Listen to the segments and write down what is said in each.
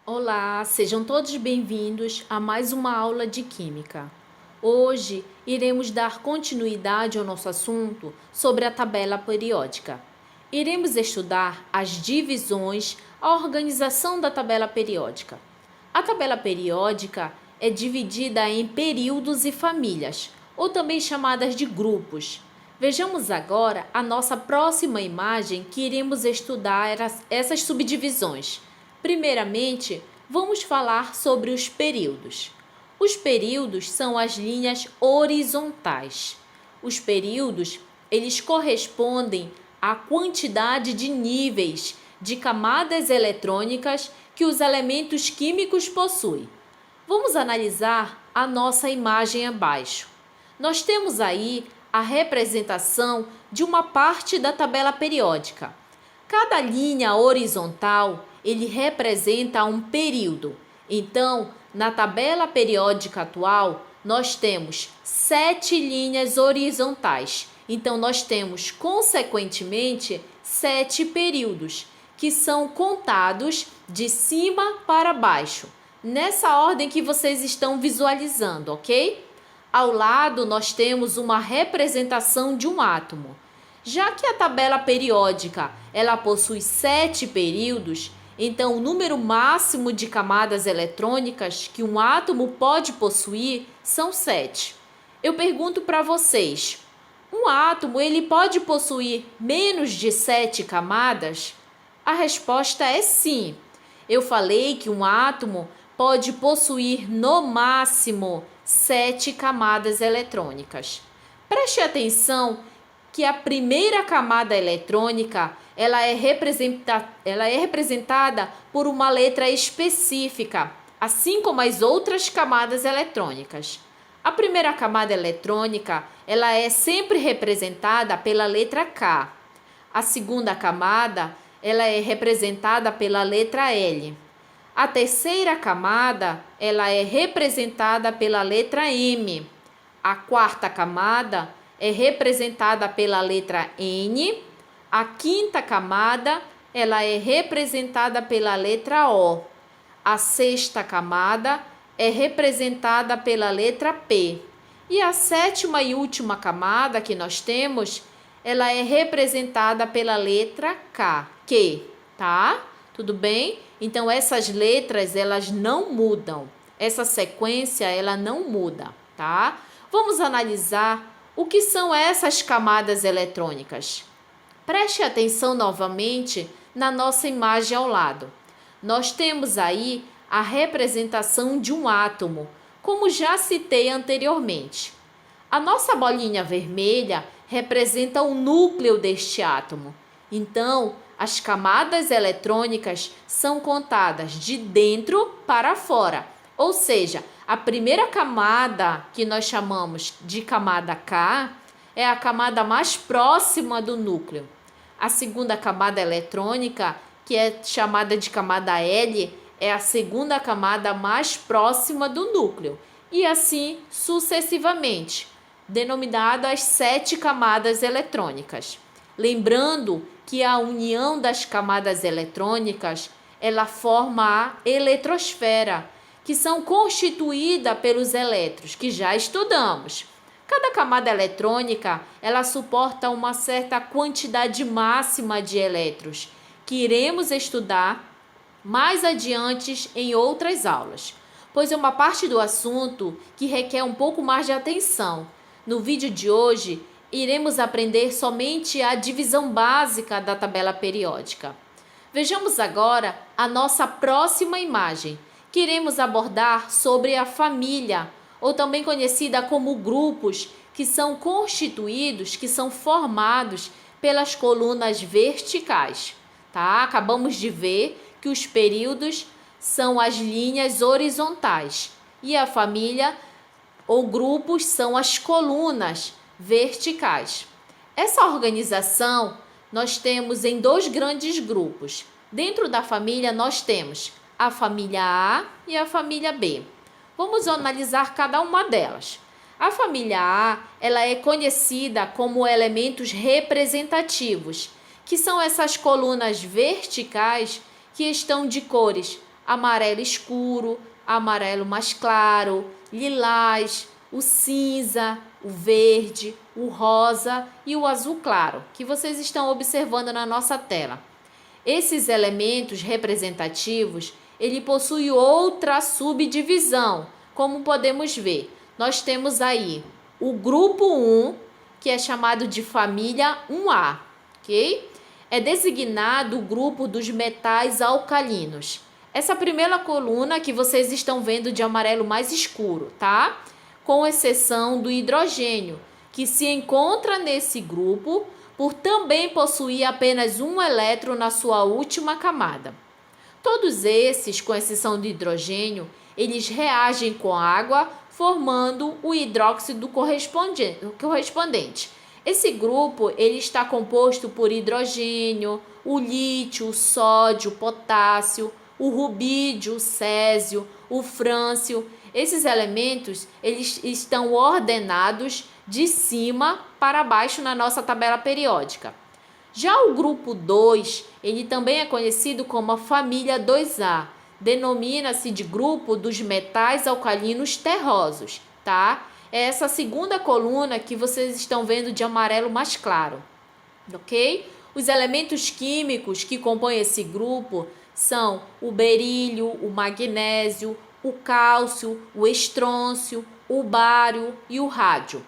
Olá, sejam todos bem-vindos a mais uma aula de Química. Hoje iremos dar continuidade ao nosso assunto sobre a tabela periódica. Iremos estudar as divisões, a organização da tabela periódica. A tabela periódica é dividida em períodos e famílias, ou também chamadas de grupos. Vejamos agora a nossa próxima imagem que iremos estudar essas subdivisões. Primeiramente, vamos falar sobre os períodos. Os períodos são as linhas horizontais. Os períodos, eles correspondem à quantidade de níveis de camadas eletrônicas que os elementos químicos possuem. Vamos analisar a nossa imagem abaixo. Nós temos aí a representação de uma parte da tabela periódica. Cada linha horizontal, ele representa um período. Então, na tabela periódica atual, nós temos 7 linhas horizontais. Então, nós temos, consequentemente, 7 períodos, que são contados de cima para baixo, nessa ordem que vocês estão visualizando, ok? Ao lado, nós temos uma representação de um átomo. Já que a tabela periódica ela possui 7 períodos, então o número máximo de camadas eletrônicas que um átomo pode possuir são 7. Eu pergunto para vocês, um átomo ele pode possuir menos de 7 camadas? A resposta é sim. Eu falei que um átomo pode possuir no máximo 7 camadas eletrônicas. Preste atenção que a primeira camada eletrônica ela é representada por uma letra específica, assim como as outras camadas eletrônicas. A primeira camada eletrônica ela é sempre representada pela letra K. A segunda camada ela é representada pela letra L. A terceira camada ela é representada pela letra M. A quarta camada é representada pela letra N. A quinta camada ela é representada pela letra O. A sexta camada é representada pela letra P. E a sétima e última camada que nós temos, ela é representada pela letra K, tá? Tudo bem? Então essas letras, elas não mudam. Essa sequência, ela não muda, tá? Vamos analisar o que são essas camadas eletrônicas. Preste atenção novamente na nossa imagem ao lado. Nós temos aí a representação de um átomo, como já citei anteriormente. A nossa bolinha vermelha representa o núcleo deste átomo. Então, as camadas eletrônicas são contadas de dentro para fora. Ou seja, a primeira camada, que nós chamamos de camada K, é a camada mais próxima do núcleo. A segunda camada eletrônica, que é chamada de camada L, é a segunda camada mais próxima do núcleo. E assim sucessivamente, denominado as 7 camadas eletrônicas. Lembrando que a união das camadas eletrônicas, ela forma a eletrosfera, que são constituídas pelos elétrons, que já estudamos. Cada camada eletrônica, ela suporta uma certa quantidade máxima de elétrons, que iremos estudar mais adiante em outras aulas, pois é uma parte do assunto que requer um pouco mais de atenção. No vídeo de hoje, iremos aprender somente a divisão básica da tabela periódica. Vejamos agora a nossa próxima imagem, que iremos abordar sobre a família, ou também conhecida como grupos, que são constituídos, que são formados pelas colunas verticais, tá? Acabamos de ver que os períodos são as linhas horizontais e a família ou grupos são as colunas verticais. Essa organização nós temos em 2 grandes grupos. Dentro da família nós temos a família A e a família B. Vamos analisar cada uma delas. A família A, ela é conhecida como elementos representativos, que são essas colunas verticais que estão de cores amarelo escuro, amarelo mais claro, lilás, o cinza, o verde, o rosa e o azul claro, que vocês estão observando na nossa tela. Esses elementos representativos, ele possui outra subdivisão, como podemos ver. Nós temos aí o grupo 1, que é chamado de família 1A, ok? É designado o grupo dos metais alcalinos. Essa primeira coluna que vocês estão vendo de amarelo mais escuro, tá? Com exceção do hidrogênio, que se encontra nesse grupo por também possuir apenas um elétron na sua última camada. Todos esses, com exceção do hidrogênio, eles reagem com água, formando o hidróxido correspondente. Esse grupo ele está composto por hidrogênio, o lítio, o sódio, o potássio, o rubídio, o césio, o frâncio. Esses elementos eles estão ordenados de cima para baixo na nossa tabela periódica. Já o grupo 2, ele também é conhecido como a família 2A. Denomina-se de grupo dos metais alcalinos terrosos, tá? É essa segunda coluna que vocês estão vendo de amarelo mais claro, ok? Os elementos químicos que compõem esse grupo são o berílio, o magnésio, o cálcio, o estrôncio, o bário e o rádio.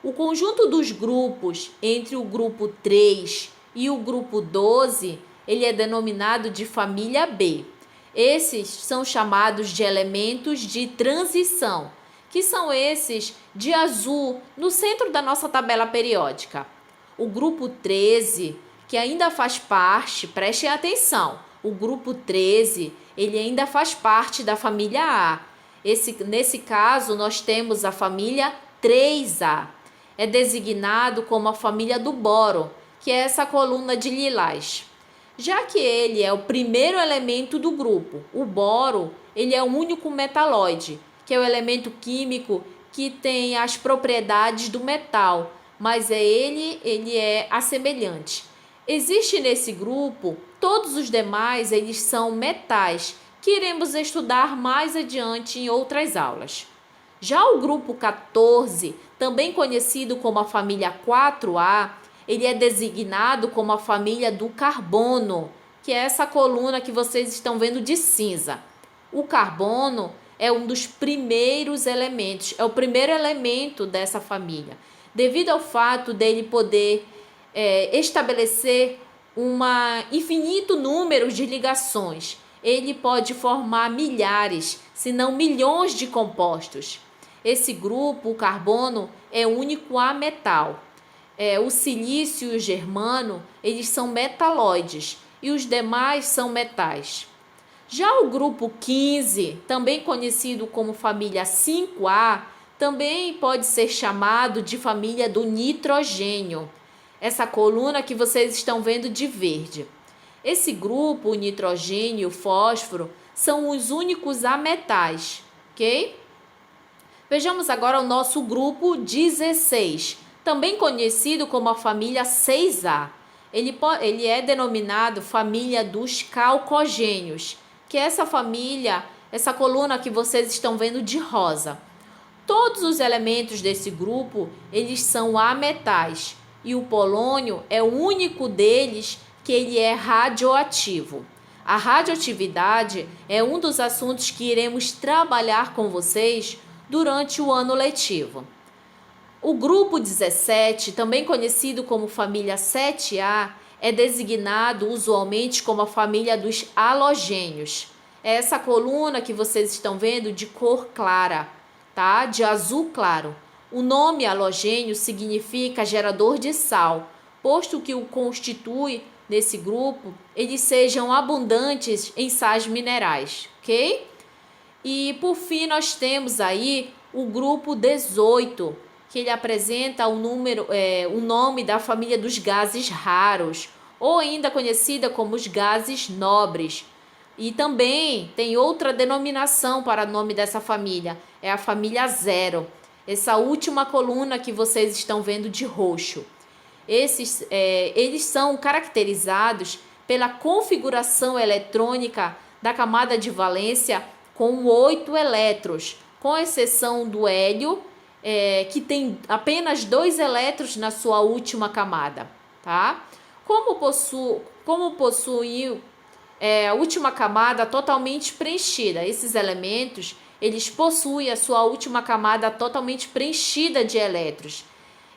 O conjunto dos grupos entre o grupo 3 e o grupo 12, ele é denominado de família B. Esses são chamados de elementos de transição, que são esses de azul no centro da nossa tabela periódica. O grupo 13, que ainda faz parte, prestem atenção, o grupo 13, ele ainda faz parte da família A. Nesse caso, nós temos a família 3A. É designado como a família do boro, que é essa coluna de lilás. Já que ele é o primeiro elemento do grupo, o boro, ele é o único metalóide, que é o elemento químico que tem as propriedades do metal, mas ele é assemelhante. Existe nesse grupo, todos os demais eles são metais, que iremos estudar mais adiante em outras aulas. Já o grupo 14, também conhecido como a família 4A, ele é designado como a família do carbono, que é essa coluna que vocês estão vendo de cinza. O carbono é um dos primeiros elementos, é o primeiro elemento dessa família, devido ao fato dele poder estabelecer um infinito número de ligações. Ele pode formar milhares, se não milhões de compostos. Esse grupo, o carbono, é o único ametal. O silício e o germano, eles são metalóides e os demais são metais. Já o grupo 15, também conhecido como família 5A, também pode ser chamado de família do nitrogênio. Essa coluna que vocês estão vendo de verde. Esse grupo, o nitrogênio e o fósforo, são os únicos ametais, ok? Vejamos agora o nosso grupo 16, também conhecido como a família 6A. Ele é denominado família dos calcogênios, que é essa família, essa coluna que vocês estão vendo de rosa. Todos os elementos desse grupo, eles são ametais, e o polônio é o único deles que ele é radioativo. A radioatividade é um dos assuntos que iremos trabalhar com vocês durante o ano letivo. O grupo 17, também conhecido como família 7A, é designado usualmente como a família dos halogênios. É essa coluna que vocês estão vendo de cor clara, tá? De azul claro. O nome halogênio significa gerador de sal, posto que o constitui nesse grupo, eles sejam abundantes em sais minerais, ok? E por fim nós temos aí o grupo 18, que ele apresenta o nome da família dos gases raros, ou ainda conhecida como os gases nobres. E também tem outra denominação para o nome dessa família, é a família 0. Essa última coluna que vocês estão vendo de roxo. Eles são caracterizados pela configuração eletrônica da camada de valência com 8 elétrons, com exceção do hélio, que tem apenas 2 elétrons na sua última camada, tá? Como possui a última camada totalmente preenchida, esses elementos, eles possuem a sua última camada totalmente preenchida de elétrons.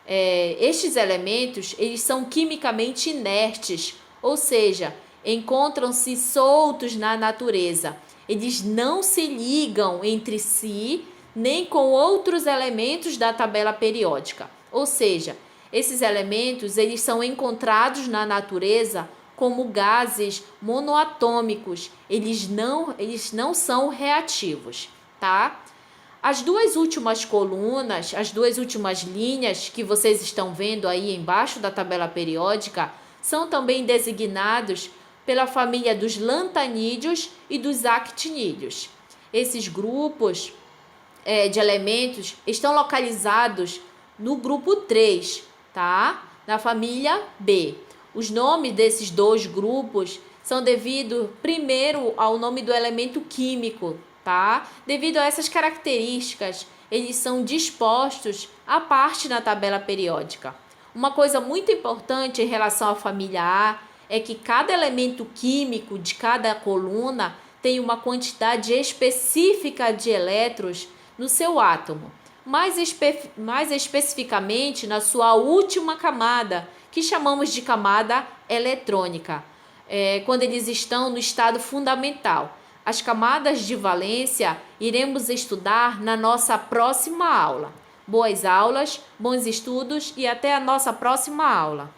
Estes elementos, eles são quimicamente inertes, ou seja, encontram-se soltos na natureza. Eles não se ligam entre si, nem com outros elementos da tabela periódica. Ou seja, esses elementos, eles são encontrados na natureza como gases monoatômicos. Eles não são reativos, tá? As duas últimas colunas, as duas últimas linhas que vocês estão vendo aí embaixo da tabela periódica, são também designados pela família dos lantanídeos e dos actinídeos. Esses grupos de elementos estão localizados no grupo 3, tá? Na família B. Os nomes desses dois grupos são devido primeiro ao nome do elemento químico, tá? Devido a essas características, eles são dispostos à parte na tabela periódica. Uma coisa muito importante em relação à família A é que cada elemento químico de cada coluna tem uma quantidade específica de elétrons no seu átomo, mais especificamente na sua última camada, que chamamos de camada eletrônica, quando eles estão no estado fundamental. As camadas de valência iremos estudar na nossa próxima aula. Boas aulas, bons estudos e até a nossa próxima aula.